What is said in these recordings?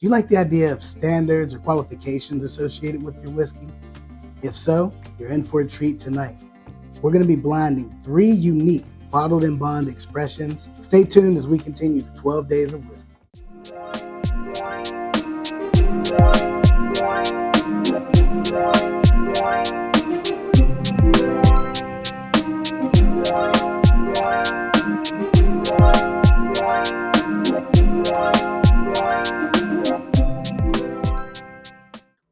Do you like the idea of standards or qualifications associated with your whiskey? If so, you're in for a treat tonight. We're going to be blinding 3 unique bottled in bond expressions. Stay tuned as we continue the 12 days of whiskey.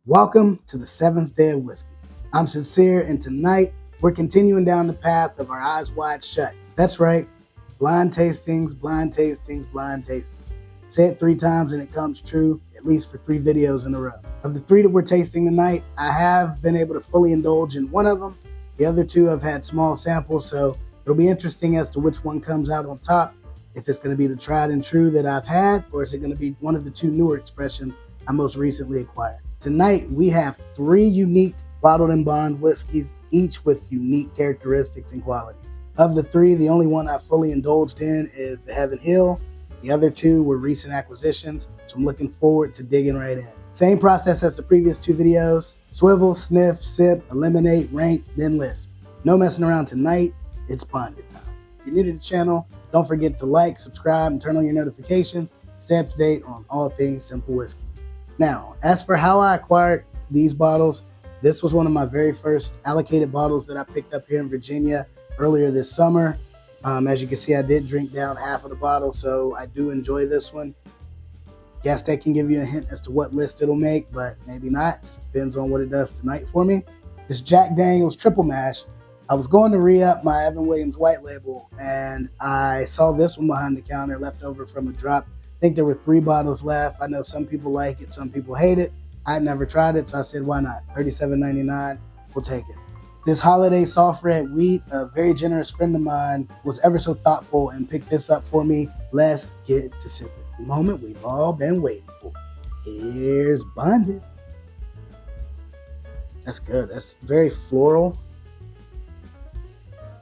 Welcome to the 7th day of whiskey. I'm Cyncere, and tonight we're continuing down the path of our eyes wide shut. That's right, blind tastings, blind tastings, blind tastings. Say it 3 times and it comes true, at least for 3 videos in a row. Of the 3 that we're tasting tonight, I have been able to fully indulge in one of them. The other 2 have had small samples, so it'll be interesting as to which one comes out on top. If it's going to be the tried and true that I've had, or is it going to be one of the 2 newer expressions I most recently acquired. Tonight, we have 3 unique bottled in bond whiskeys, each with unique characteristics and qualities. Of the 3, the only one I fully indulged in is the Heaven Hill. The other 2 were recent acquisitions, so I'm looking forward to digging right in. Same process as the previous 2 videos. Swivel, sniff, sip, eliminate, rank, then list. No messing around tonight, it's bonded time. If you're new to the channel, don't forget to like, subscribe, and turn on your notifications to stay up to date on all things Cynple whiskey. Now, as for how I acquired these bottles, this was one of my very first allocated bottles that I picked up here in Virginia earlier this summer. As you can see, I did drink down half of the bottle, so I do enjoy this one. Guess that can give you a hint as to what list it'll make, but maybe not. Just depends on what it does tonight for me. It's Jack Daniel's Triple Mash. I was going to re-up my Evan Williams White Label, and I saw this one behind the counter left over from a drop. I think there were 3 bottles left. I know some people like it, some people hate it. I'd never tried it, so I said, why not? $37.99, we'll take it. This holiday soft red wheat, a very generous friend of mine, was ever so thoughtful and picked this up for me. Let's get to sipping. The moment we've all been waiting for. Here's Bonded. That's good. That's very floral.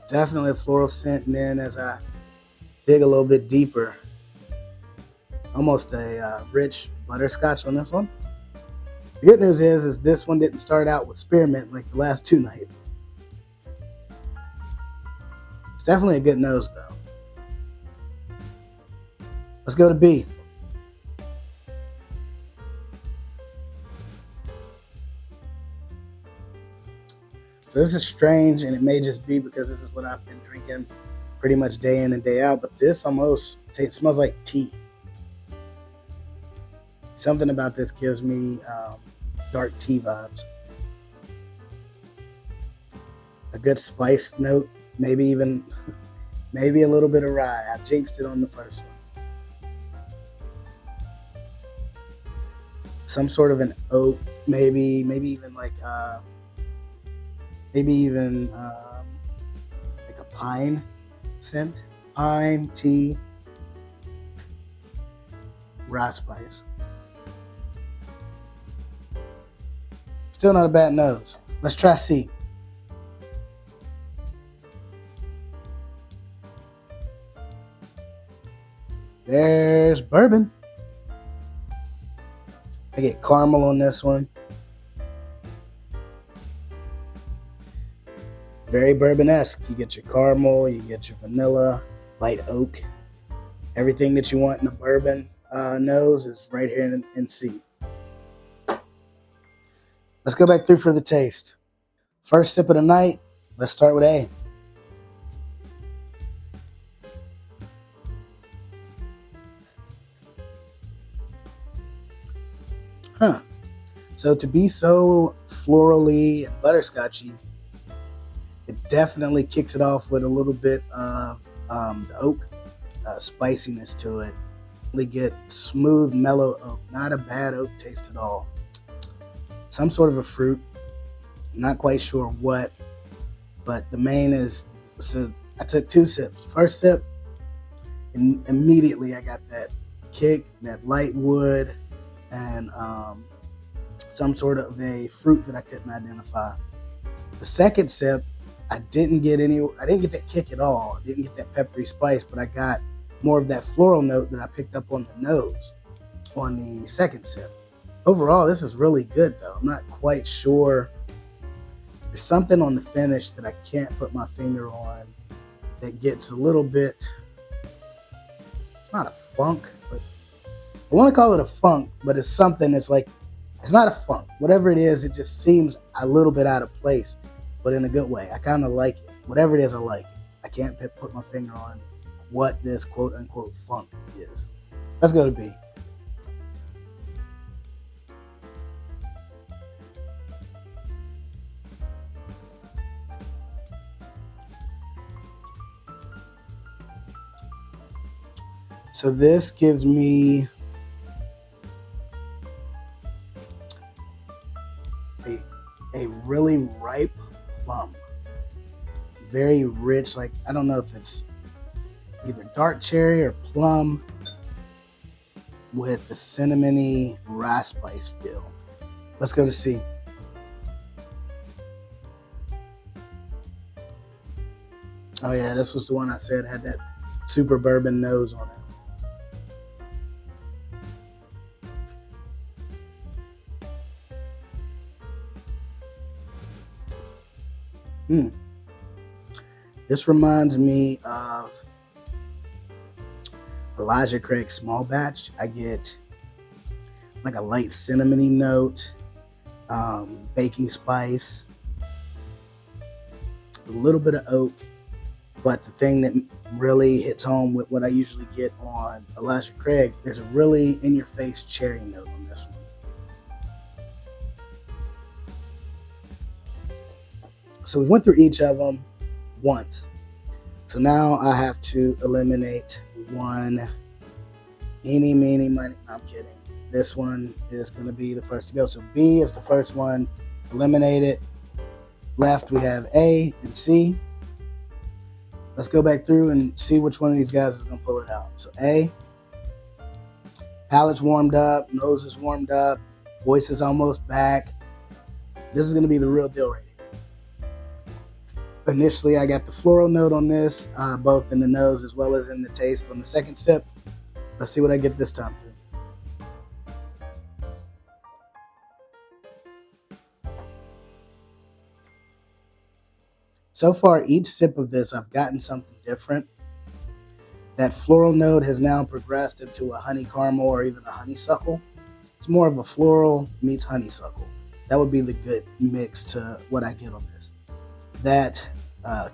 Definitely a floral scent, and then as I dig a little bit deeper, almost a rich butterscotch on this one. The good news is this one didn't start out with spearmint like the last 2 nights. It's definitely a good nose though. Let's go to B. So this is strange, and it may just be because this is what I've been drinking pretty much day in and day out, but this almost smells like tea. Something about this gives me dark tea vibes. A good spice note, maybe a little bit of rye. I jinxed it on the first one. Some sort of an oak, maybe even like a pine scent, pine, tea, rye spice. Still not a bad nose. Let's try C. There's bourbon. I get caramel on this one. Very bourbon-esque. You get your caramel, you get your vanilla, light oak. Everything that you want in a bourbon nose is right here in C. Let's go back through for the taste. First sip of the night, let's start with A. So to be so florally and butterscotchy, it definitely kicks it off with a little bit of the oak spiciness to it. We get smooth, mellow oak. Not a bad oak taste at all. Some sort of a fruit. Not quite sure what, but the main is, so I took 2 sips. First sip, and immediately I got that kick, that light wood, and some sort of a fruit that I couldn't identify. The second sip, I didn't get that kick at all. I didn't get that peppery spice, but I got more of that floral note that I picked up on the nose. on the second sip. Overall, this is really good though. I'm not quite sure. There's something on the finish that I can't put my finger on that gets a little bit, it's not a funk, but I want to call it a funk, but it's something that's like, it's not a funk. Whatever it is, it just seems a little bit out of place, but in a good way. I kind of like it. Whatever it is, I like it. I can't put my finger on what this quote unquote funk is. Let's go to B. So this gives me a really ripe plum. Very rich, like I don't know if it's either dark cherry or plum with the cinnamony rye spice feel. Let's go to C. Oh yeah, this was the one I said had that super bourbon nose on it. This reminds me of Elijah Craig small batch. I get like a light cinnamony note, baking spice, a little bit of oak, but the thing that really hits home with what I usually get on Elijah Craig, there's a really in-your-face cherry note on this one. So we went through each of them once. So now I have to eliminate one. Eeny, meeny, miny. I'm kidding. This one is going to be the first to go. So B is the first one. Eliminate it. Left we have A and C. Let's go back through and see which one of these guys is going to pull it out. So A. Palate's warmed up. Nose is warmed up. Voice is almost back. This is going to be the real deal right here. Initially, I got the floral note on this, both in the nose as well as in the taste on the second sip. Let's see what I get this time through. So far, each sip of this, I've gotten something different. That floral note has now progressed into a honey caramel or even a honeysuckle. It's more of a floral meets honeysuckle. That would be the good mix to what I get on this. That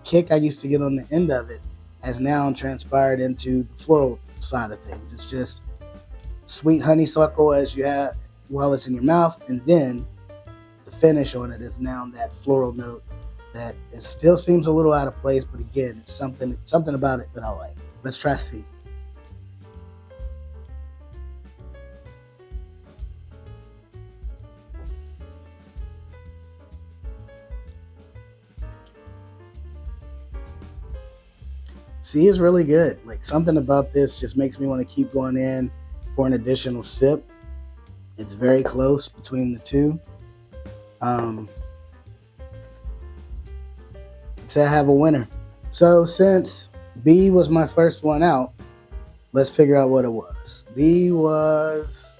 kick I used to get on the end of it has now transpired into the floral side of things. It's just sweet honeysuckle as you have while it's in your mouth, and then the finish on it is now that floral note that it still seems a little out of place, but again, it's something about it that I like. Let's try C. C is really good. Like something about this just makes me want to keep going in for an additional sip. It's very close between the two. To have a winner. So since B was my first one out, let's figure out what it was. B was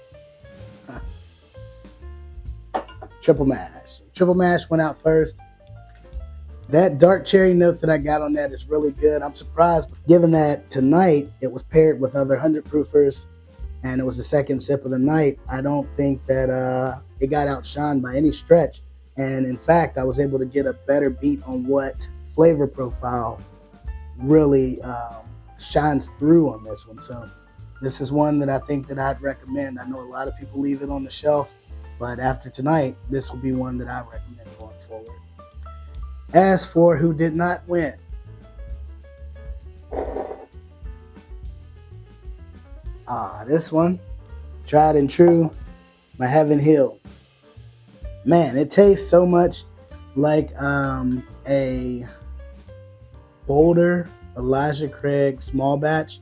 triple mash. Triple mash went out first. That dark cherry note that I got on that is really good. I'm surprised, given that tonight it was paired with other 100 proofers and it was the second sip of the night. I don't think that it got outshined by any stretch. And in fact, I was able to get a better beat on what flavor profile really shines through on this one. So this is one that I think that I'd recommend. I know a lot of people leave it on the shelf, but after tonight, this will be one that I recommend going forward. As for who did not win, this one, tried and true, my Heaven Hill. Man, it tastes so much like a bolder Elijah Craig small batch.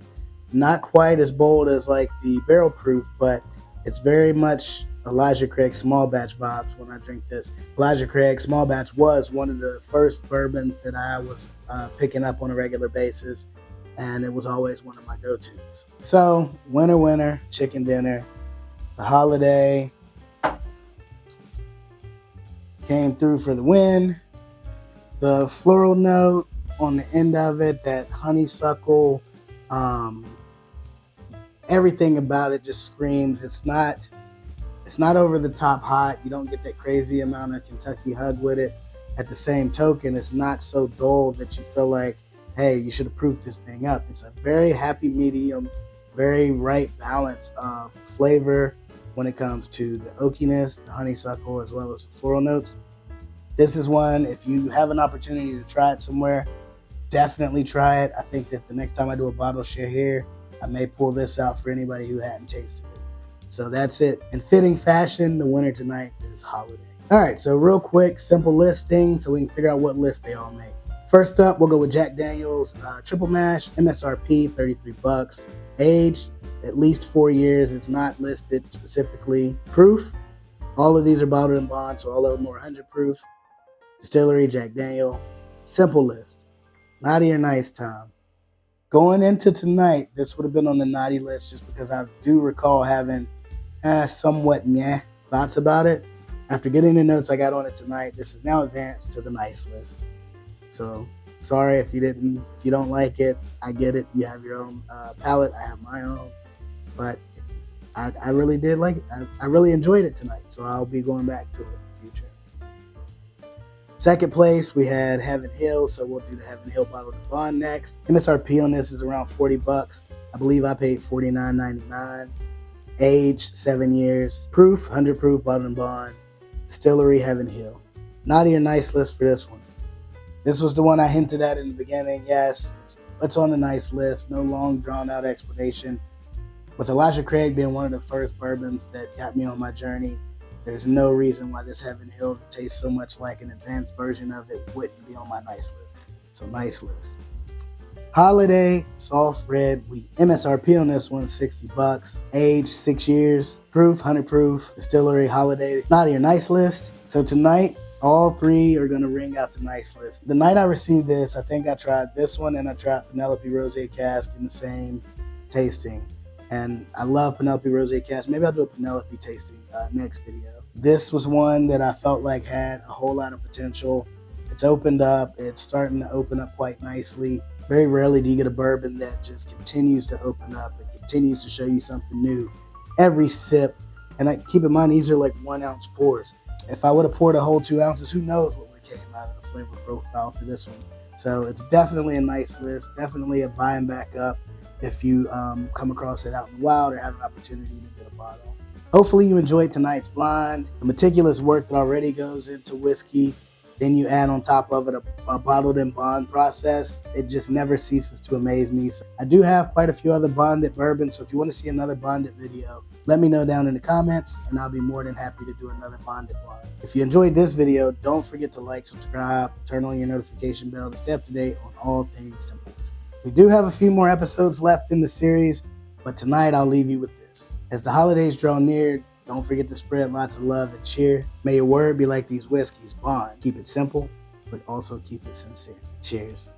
Not quite as bold as like the barrel proof, but it's very much Elijah Craig small batch vibes when I drink this. Elijah Craig small batch was one of the first bourbons that I was picking up on a regular basis, and it was always one of my go-tos. So winner, chicken dinner. The holiday came through for the win. The floral note on the end of it, that honeysuckle, everything about it just screams. It's not over the top hot. You don't get that crazy amount of Kentucky hug with it. At the same token, it's not so dull that you feel like, hey, you should have proofed this thing up. It's a very happy medium, very right balance of flavor when it comes to the oakiness, the honeysuckle, as well as the floral notes. This is one, if you have an opportunity to try it somewhere, definitely try it. I think that the next time I do a bottle share here, I may pull this out for anybody who hadn't tasted it. So that's it. In fitting fashion, the winner tonight is Holiday. All right, so real quick, simple listing so we can figure out what list they all make. First up, we'll go with Jack Daniel's Triple Mash, MSRP $33. Age, at least 4 years. It's not listed specifically. Proof, all of these are bottled in bond, so all of them are 100 proof. Distillery, Jack Daniel. Simple list. Naughty or nice time. Going into tonight, this would have been on the naughty list just because I do recall having somewhat meh thoughts about it. After getting the notes I got on it tonight, this is now advanced to the nice list. So sorry if you don't like it. I get it. You have your own palate. I have my own. But I really did like it. I really enjoyed it tonight. So I'll be going back to it in the future. Second place, we had Heaven Hill. So we'll do the Heaven Hill bottled in bond next. MSRP on this is around $40. I believe I paid $49.99. Age, 7 years. Proof, 100 proof, bottled in bond. Distillery, Heaven Hill. Naughty or nice list for this one. This was the one I hinted at in the beginning. Yes, it's on the nice list. No long, drawn-out explanation. With Elijah Craig being one of the first bourbons that got me on my journey, there's no reason why this Heaven Hill that tastes so much like an advanced version of it wouldn't be on my nice list. So nice list. Holiday soft red wheat. MSRP on this one $60. Age 6 years. Proof 100 proof. Distillery Holiday. Naughty or nice list. So tonight, all three are going to ring out the nice list. The night I received this, I think I tried this one and I tried Penelope Rosé Cask in the same tasting. And I love Penelope Rosé Cask. Maybe I'll do a Penelope tasting next video. This was one that I felt like had a whole lot of potential. It's opened up. It's starting to open up quite nicely. Very rarely do you get a bourbon that just continues to open up and continues to show you something new every sip. And keep in mind, these are like 1 ounce pours. If I would have poured a whole 2 ounces, who knows what would have came out of the flavor profile for this one. So it's definitely a nice list. Definitely a buying back up if you come across it out in the wild or have an opportunity to get a bottle. Hopefully you enjoyed tonight's blind. The meticulous work that already goes into whiskey. Then you add on top of it a bottled in bond process. It just never ceases to amaze me. So I do have quite a few other bonded bourbons. So if you want to see another bonded video, let me know down in the comments and I'll be more than happy to do another bonded blind. If you enjoyed this video, don't forget to like, subscribe, turn on your notification bell to stay up to date on all things Cynple whiskey. We do have a few more episodes left in the series, but tonight I'll leave you with this. As the holidays draw near, don't forget to spread lots of love and cheer. May your word be like these whiskeys, bond. Keep it simple, but also keep it sincere. Cheers.